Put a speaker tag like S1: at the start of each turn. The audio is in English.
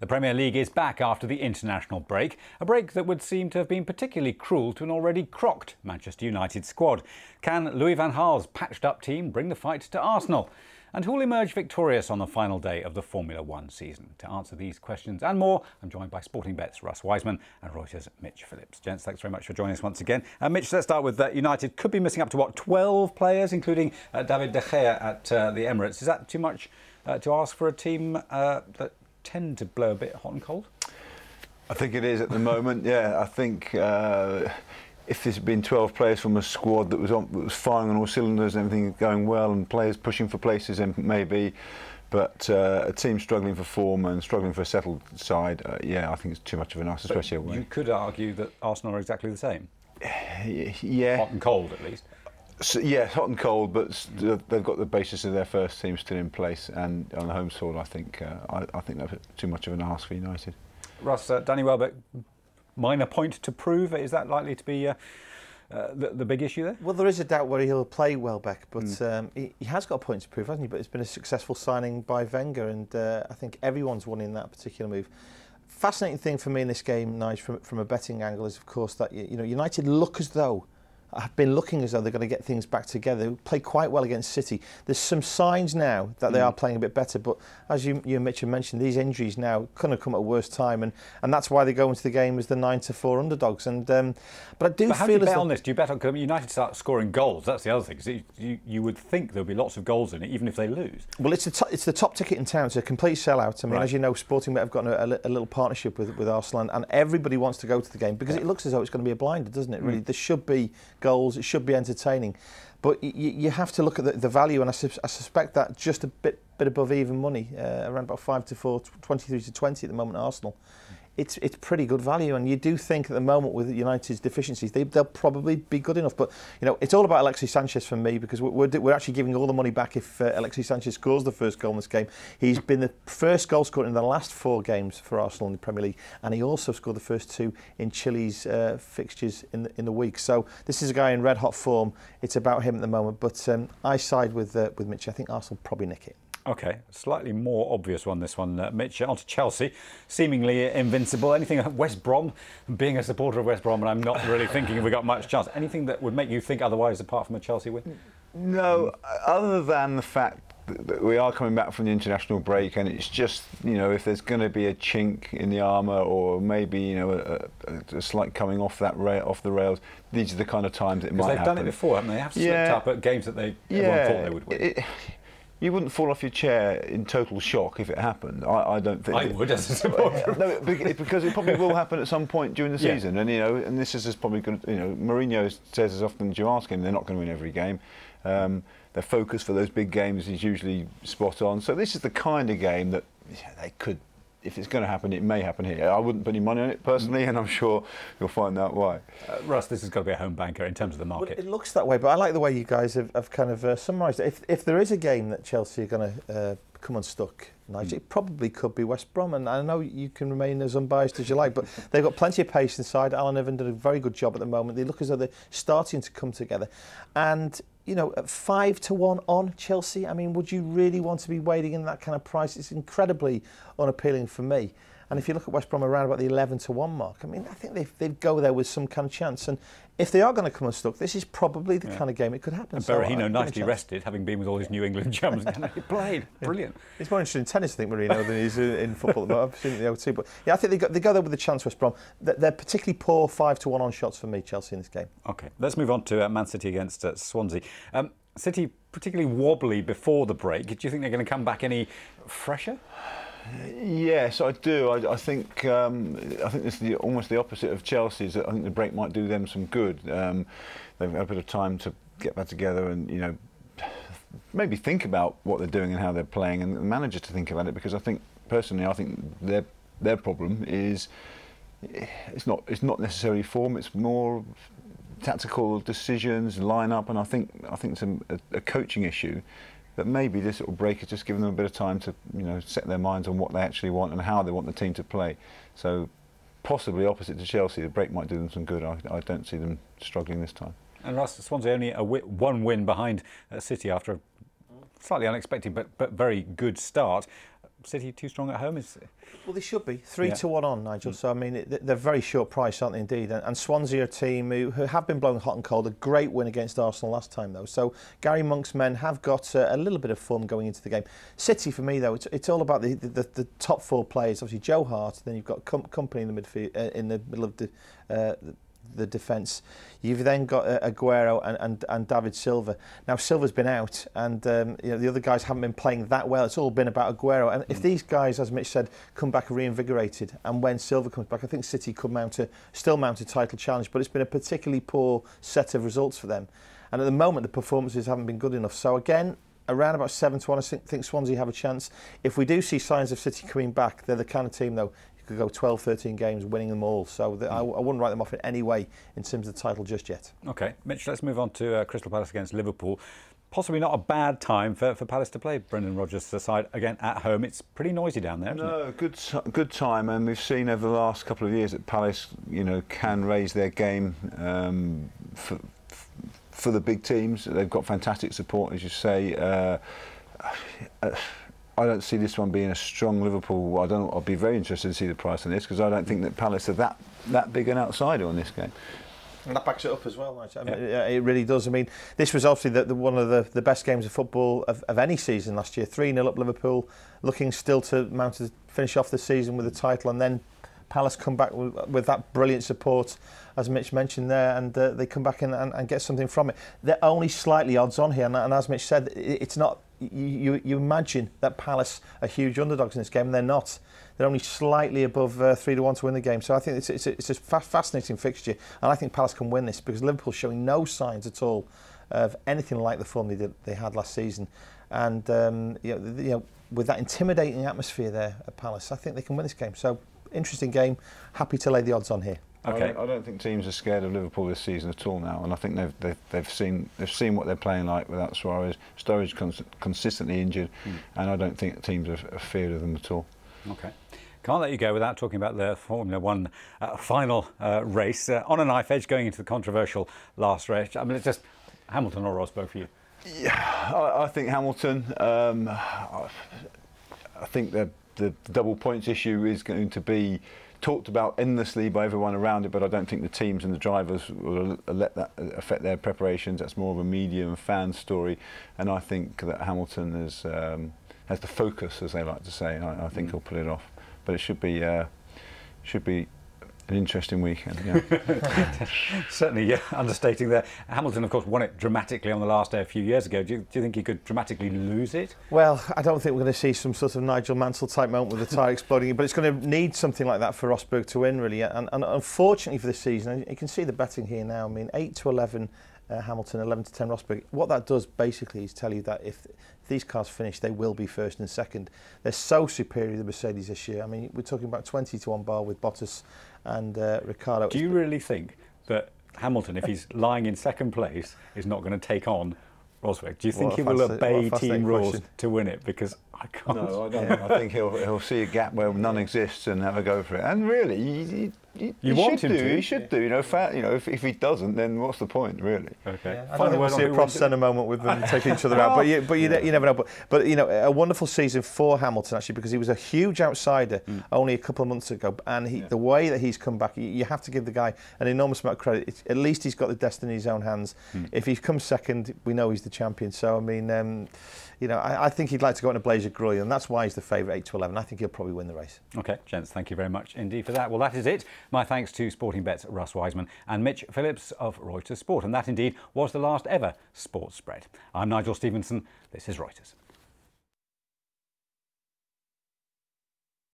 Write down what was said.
S1: The Premier League is back after the international break, a break that would seem to have been particularly cruel to an already crocked Manchester United squad. Can Louis van Gaal's patched-up team bring the fight to Arsenal? And who will emerge victorious on the final day of the Formula One season? To answer these questions and more, I'm joined by Sportingbet's Russ Wiseman and Reuters' Mitch Phillips. Gents, thanks very much for joining us once again. Mitch, let's start with United could be missing up to, 12 players, including David De Gea at the Emirates. Is that too much to ask for a team that tend to blow a bit hot and cold?
S2: I think it is at the moment, yeah. I think if there's been 12 players from a squad that was firing on all cylinders and everything going well and players pushing for places, then maybe. But a team struggling for form and struggling for a settled side, yeah, I think it's too much of an ask, especially away.
S1: You could argue that Arsenal are exactly the same.
S2: Yeah.
S1: Hot and cold, at least.
S2: So, yeah, hot and cold, but they've got the basis of their first team still in place, and on the home soil, I think that's too much of an ask for United.
S1: Russ, Danny Welbeck, minor point to prove. Is that likely to be the big issue there?
S3: Well, there is a doubt whether he'll play Welbeck, but he has got a point to prove, hasn't he? But it's been a successful signing by Wenger, and I think everyone's won in that particular move. Fascinating thing for me in this game, Nigel, from a betting angle, is of course that United look as though. Have been looking as though they're going to get things back together. They play quite well against City. There's some signs now that they are playing a bit better, but as you and Mitch have mentioned, these injuries now couldn't have come at a worse time, and that's why they go into the game as the 9-4 underdogs. And but I do
S1: but how
S3: feel
S1: do you bet on this? Do you bet on, because United start scoring goals? That's the other thing. Because you would think there'll be lots of goals in it, even if they lose. Well,
S3: it's the top ticket in town. It's a complete sellout. I mean, as you know, Sportingbet have got a little partnership with Arsenal, and everybody wants to go to the game because it looks as though it's going to be a blinder, doesn't it? Really, there should be goals. It should be entertaining, but you have to look at the value, and I suspect that just a bit above even money, around about 5-4, 23-20 at the moment. Arsenal, it's pretty good value, and you do think at the moment with United's deficiencies, they'll probably be good enough. But it's all about Alexis Sanchez for me, because we're actually giving all the money back if Alexis Sanchez scores the first goal in this game. He's been the first goal scorer in the last 4 games for Arsenal in the Premier League, and he also scored the first 2 in Chile's fixtures in the week. So this is a guy in red hot form. It's about him at the moment, but I side with Mitch. I think Arsenal probably nick it.
S1: OK, slightly more obvious one, this one, Mitch. On to Chelsea, seemingly invincible. Anything at West Brom? Being a supporter of West Brom, and I'm not really thinking we've got much chance. Anything that would make you think otherwise, apart from a Chelsea win?
S2: No, other than the fact that we are coming back from the international break, and it's just, if there's going to be a chink in the armour, or maybe, a slight coming off the rails, these are the kind of times it might happen.
S1: They've done it before, haven't they? They have slipped up at games that everyone thought they would win.
S2: You wouldn't fall off your chair in total shock if it happened. I don't think.
S1: I would, as a supporter.
S2: No, because it probably will happen at some point during the season, and and this is probably going to. Mourinho says as often as you ask him, they're not going to win every game. Their focus for those big games is usually spot on. So this is the kind of game that they could. If it's going to happen, it may happen here. I wouldn't put any money on it personally, and I'm sure you'll find out why.
S1: Russ, this has got to be a home banker in terms of the market.
S3: Well, it looks that way, but I like the way you guys have kind of summarised it. If there is a game that Chelsea are going to come unstuck, Nigel, it probably could be West Brom. And I know you can remain as unbiased as you like, but they've got plenty of pace inside. Alan Irvine did a very good job at the moment. They look as though they're starting to come together. And at 5-1 on Chelsea, I mean, would you really want to be wading in that kind of price? It's incredibly unappealing for me. And if you look at West Brom around about the 11-1 mark, I mean, I think they'd go there with some kind of chance. And if they are going to come unstuck, this is probably the kind of game it could happen.
S1: And Berahino nicely rested, having been with all his New England chums. He played. Brilliant.
S3: He's more interested in tennis, I think, Marino, than he's in football. I've seen it in the O2. But yeah, I think they go there with a chance, West Brom. They're particularly poor 5-1 on shots for me, Chelsea, in this game.
S1: OK, let's move on to Man City against Swansea. City particularly wobbly before the break. Do you think they're going to come back any fresher?
S2: Yes, I do. I think this is almost the opposite of Chelsea's. I think the break might do them some good. They've had a bit of time to get back together and maybe think about what they're doing and how they're playing, and the manager to think about it, because I think their problem is it's not necessarily form. It's more tactical decisions, line-up, and I think it's a coaching issue. That maybe this little break has just given them a bit of time to, set their minds on what they actually want and how they want the team to play. So, possibly opposite to Chelsea, the break might do them some good. I don't see them struggling this time.
S1: And Russ, Swansea only one win behind City after a slightly unexpected but very good start. City too strong at home?
S3: Well, they should be 3-1 on, Nigel. So I mean, they're very short price, aren't they? Indeed. And Swansea are a team who have been blowing hot and cold. A great win against Arsenal last time, though. So Gary Monk's men have got a little bit of form going into the game. City, for me, though, it's all about the top 4 players. Obviously, Joe Hart. Then you've got Company in the midfield, in the middle of the defence. You've then got Aguero and David Silva. Now Silva's been out, and the other guys haven't been playing that well. It's all been about Aguero. And if these guys, as Mitch said, come back reinvigorated, and when Silva comes back, I think City could still mount a title challenge. But it's been a particularly poor set of results for them. And at the moment, the performances haven't been good enough. So again, around about 7-1, I think Swansea have a chance. If we do see signs of City coming back, they're the kind of team, though, could go 12, 13 games, winning them all. So I wouldn't write them off in any way in terms of the title just yet. OK,
S1: Mitch, let's move on to Crystal Palace against Liverpool. Possibly not a bad time for Palace to play Brendan Rodgers' side again at home. It's pretty noisy down there, isn't it?
S2: No, good time, and we've seen over the last couple of years that Palace, can raise their game for the big teams. They've got fantastic support, as you say. I don't see this one being a strong Liverpool. I'll be very interested to see the price on this, because I don't think that Palace are that big an outsider on this game.
S3: And that backs it up as well. I mean, it really does. I mean, this was obviously one of the best games of football of any season last year. 3-0 up Liverpool, looking still to finish off the season with a title, and then Palace come back with that brilliant support, as Mitch mentioned there, and they come back and get something from it. They're only slightly odds on here, and as Mitch said, it's not. You imagine that Palace are huge underdogs in this game, and they're not. They're only slightly above 3-1 to win the game. So I think it's a fascinating fixture, and I think Palace can win this because Liverpool's showing no signs at all of anything like the form they had last season. And with that intimidating atmosphere there at Palace, I think they can win this game. So interesting game. Happy to lay the odds on here.
S2: Okay. I don't think teams are scared of Liverpool this season at all now, and I think they've seen what they're playing like without Suarez. Sturridge consistently injured, and I don't think teams are afraid of them at all.
S1: Okay. Can't let you go without talking about the Formula One final race. On a knife edge going into the controversial last race. I mean, it's just Hamilton or Ross, both for you.
S2: Yeah, I think Hamilton. I think the double points issue is going to be talked about endlessly by everyone around it, but I don't think the teams and the drivers will let that affect their preparations. That's more of a media and fan story, and I think that Hamilton has the focus, as they like to say. I think he'll pull it off, but it should be an interesting weekend. Yeah.
S1: Certainly, yeah, understating there. Hamilton, of course, won it dramatically on the last day a few years ago. Do you think he could dramatically lose it?
S3: Well, I don't think we're going to see some sort of Nigel Mansell type moment with the tyre exploding, but it's going to need something like that for Rosberg to win, really. And unfortunately for this season, you can see the betting here now. I mean, 8-11 Hamilton, 11-10 Rosberg. What that does basically is tell you that if these cars finish, they will be first and second. They're so superior to the Mercedes this year. I mean, we're talking about 20-1 bar with Bottas and Ricciardo.
S1: Do you really think that Hamilton, if he's lying in second place, is not going to take on Rosberg? Do you think he will obey team rules to win it? Because I can't.
S2: No, I don't. I think he'll see a gap where none exists and have a go for it. And really,
S1: you want him to.
S2: He should do. If he doesn't, then what's the point, really?
S3: Okay. Yeah, I don't think we'll see a cross-centre moment with them taking each other out. But you never know. But a wonderful season for Hamilton actually, because he was a huge outsider only a couple of months ago, and the way that he's come back, you have to give the guy an enormous amount of credit. At least he's got the destiny in his own hands. If he comes second, we know he's the champion. So I mean. I think he'd like to go in a blaze of glory, and that's why he's the favourite 8-11. I think he'll probably win the race.
S1: OK, gents, thank you very much indeed for that. Well, that is it. My thanks to Sportingbet's Russ Wiseman and Mitch Phillips of Reuters Sport. And that indeed was the last ever sports spread. I'm Nigel Stevenson. This is Reuters.